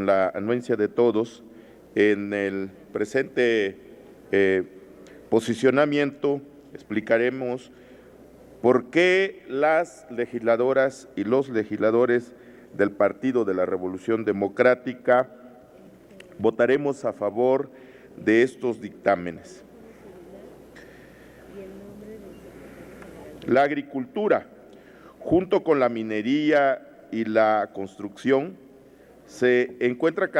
con la anuencia de todos, en el presente posicionamiento explicaremos por qué las legisladoras y los legisladores del Partido de la Revolución Democrática votaremos a favor de estos dictámenes. La agricultura, junto con la minería y la construcción, se encuentra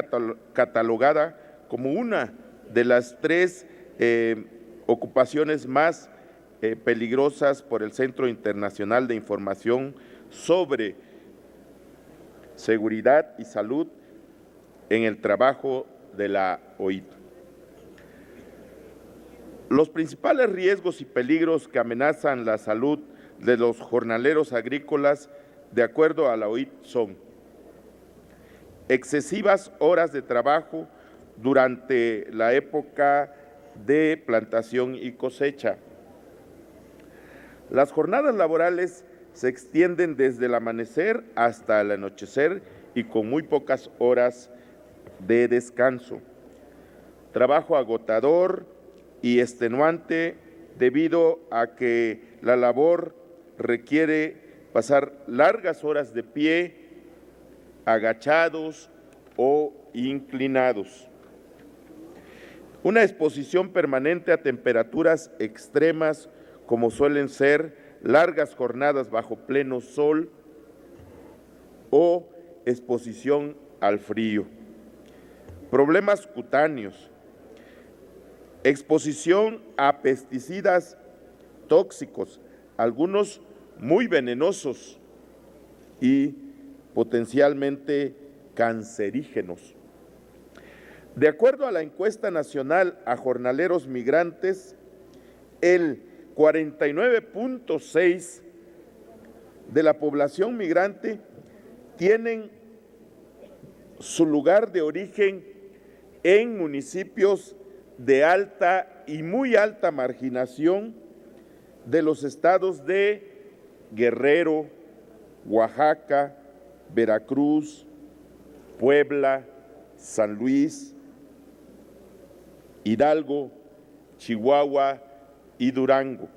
catalogada como una de las tres ocupaciones más peligrosas por el Centro Internacional de Información sobre Seguridad y Salud en el Trabajo de la OIT. Los principales riesgos y peligros que amenazan la salud de los jornaleros agrícolas, de acuerdo a la OIT, son excesivas horas de trabajo durante la época de plantación y cosecha. Las jornadas laborales se extienden desde el amanecer hasta el anochecer y con muy pocas horas de descanso. Trabajo agotador y extenuante debido a que la labor requiere pasar largas horas de pie, agachados o inclinados. Una exposición permanente a temperaturas extremas, como suelen ser largas jornadas bajo pleno sol o exposición al frío. Problemas cutáneos, exposición a pesticidas tóxicos, algunos muy venenosos y potencialmente cancerígenos. De acuerdo a la encuesta nacional a jornaleros migrantes, el 49.6% de la población migrante tienen su lugar de origen en municipios de alta y muy alta marginación de los estados de Guerrero, Oaxaca, Veracruz, Puebla, San Luis, Hidalgo, Chihuahua y Durango.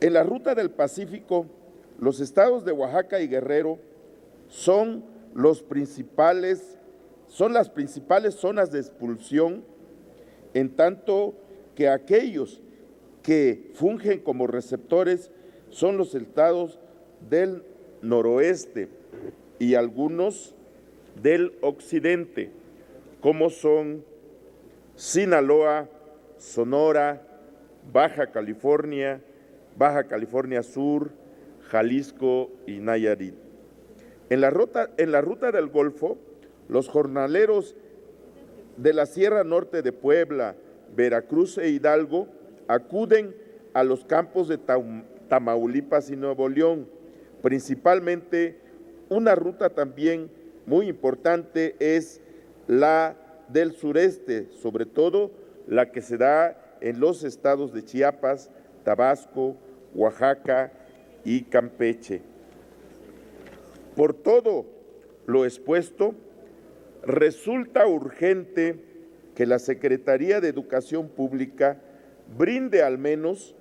En la ruta del Pacífico, los estados de Oaxaca y Guerrero son las principales zonas de expulsión, en tanto que aquellos que fungen como receptores son los estados del noroeste y algunos del occidente, como son Sinaloa, Sonora, Baja California Sur, Jalisco y Nayarit. En la ruta del Golfo, los jornaleros de la Sierra Norte de Puebla, Veracruz e Hidalgo acuden a los campos de Tamaulipas y Nuevo León. Principalmente, una ruta también muy importante es la del sureste, sobre todo la que se da en los estados de Chiapas, Tabasco, Oaxaca y Campeche. Por todo lo expuesto, resulta urgente que la Secretaría de Educación Pública brinde al menos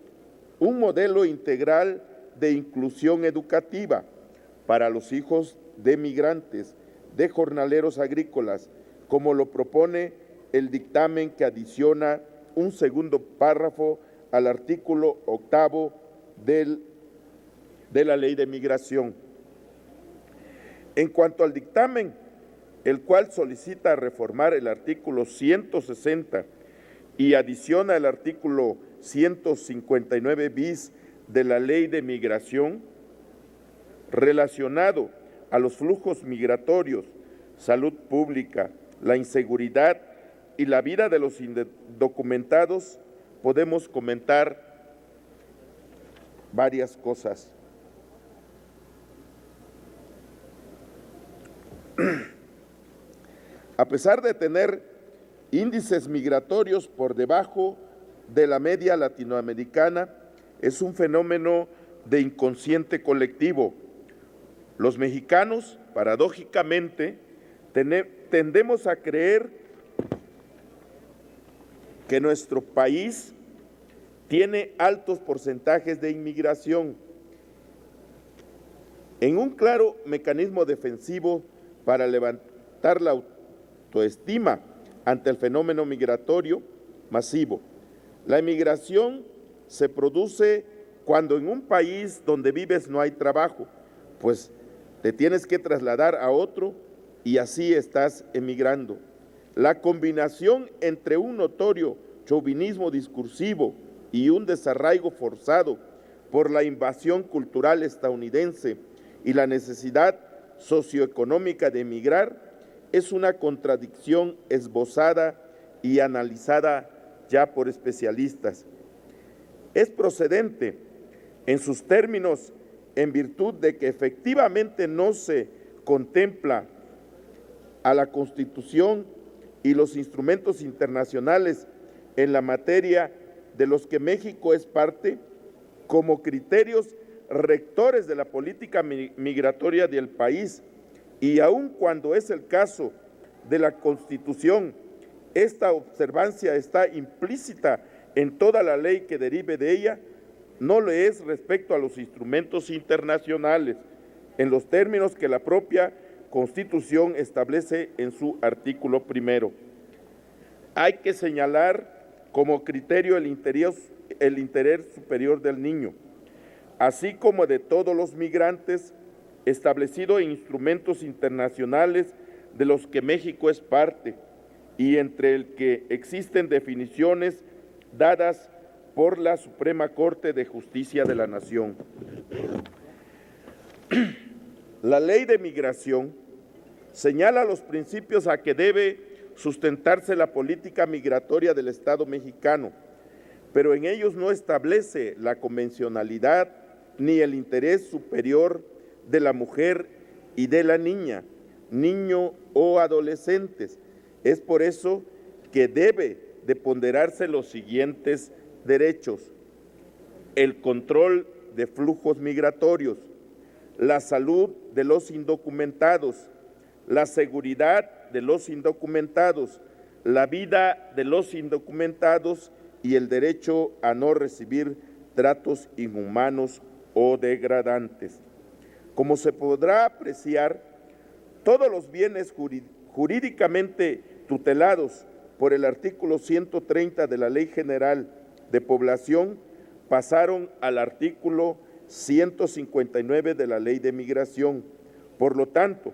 un modelo integral de inclusión educativa para los hijos de migrantes, de jornaleros agrícolas, como lo propone el dictamen que adiciona un segundo párrafo al artículo 8 de la Ley de Migración. En cuanto al dictamen, el cual solicita reformar el artículo 160 y adiciona el artículo 159 bis de la Ley de Migración, relacionado a los flujos migratorios, salud pública, la inseguridad y la vida de los indocumentados, podemos comentar varias cosas. A pesar de tener índices migratorios por debajo de la media latinoamericana, es un fenómeno de inconsciente colectivo, Los mexicanos, paradójicamente, tendemos a creer que nuestro país tiene altos porcentajes de inmigración, en un claro mecanismo defensivo para levantar la autoestima ante el fenómeno migratorio masivo. La inmigración se produce cuando en un país donde vives no hay trabajo, pues te tienes que trasladar a otro y así estás emigrando. La combinación entre un notorio chauvinismo discursivo y un desarraigo forzado por la invasión cultural estadounidense y la necesidad socioeconómica de emigrar es una contradicción esbozada y analizada ya por especialistas. Es procedente en sus términos en virtud de que efectivamente no se contempla a la Constitución y los instrumentos internacionales en la materia de los que México es parte como criterios rectores de la política migratoria del país, y aun cuando es el caso de la Constitución, esta observancia está implícita en toda la ley que derive de ella, no lo es respecto a los instrumentos internacionales, en los términos que la propia Constitución establece en su artículo primero. Hay que señalar como criterio el interés superior del niño, así como de todos los migrantes, establecido en instrumentos internacionales de los que México es parte y entre el que existen definiciones dadas por la Suprema Corte de Justicia de la Nación. La Ley de Migración señala los principios a que debe sustentarse la política migratoria del Estado mexicano, pero en ellos no establece la convencionalidad ni el interés superior de la mujer y de la niña, niño o adolescentes. Es por eso que debe de ponderarse los siguientes derechos: el control de flujos migratorios, la salud de los indocumentados, la seguridad de los indocumentados, la vida de los indocumentados y el derecho a no recibir tratos inhumanos o degradantes. Como se podrá apreciar, todos los bienes jurídicamente tutelados por el artículo 130 de la Ley General de Población pasaron al artículo 159 de la Ley de Migración. Por lo tanto,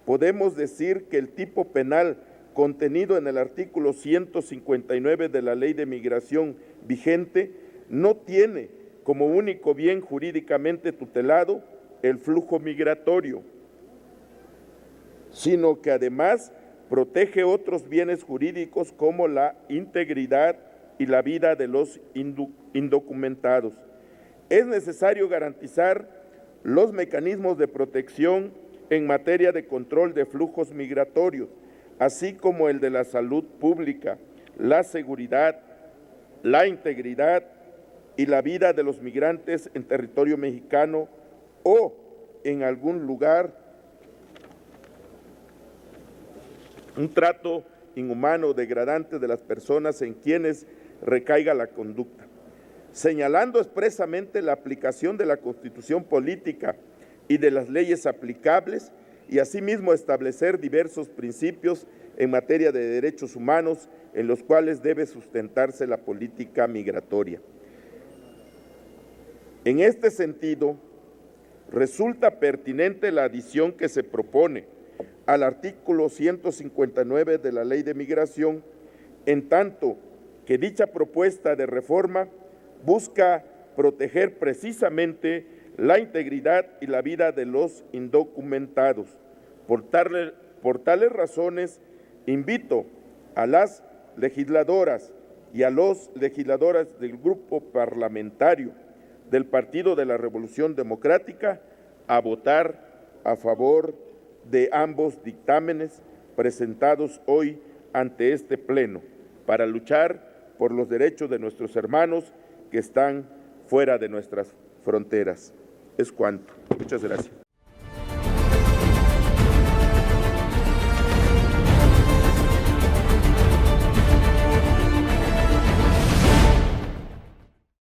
podemos decir que el tipo penal contenido en el artículo 159 de la Ley de Migración vigente no tiene como único bien jurídicamente tutelado el flujo migratorio, sino que además protege otros bienes jurídicos como la integridad y la vida de los indocumentados. Es necesario garantizar los mecanismos de protección en materia de control de flujos migratorios, así como el de la salud pública, la seguridad, la integridad y la vida de los migrantes en territorio mexicano o en algún lugar, un trato inhumano o degradante de las personas en quienes recaiga la conducta, señalando expresamente la aplicación de la Constitución política y de las leyes aplicables, y asimismo establecer diversos principios en materia de derechos humanos en los cuales debe sustentarse la política migratoria. En este sentido, resulta pertinente la adición que se propone al artículo 159 de la Ley de Migración, en tanto que dicha propuesta de reforma busca proteger precisamente la integridad y la vida de los indocumentados. Por tales razones, invito a las legisladoras y a los legisladores del grupo parlamentario del Partido de la Revolución Democrática a votar a favor de ambos dictámenes presentados hoy ante este Pleno para luchar por los derechos de nuestros hermanos que están fuera de nuestras fronteras. Es cuanto. Muchas gracias.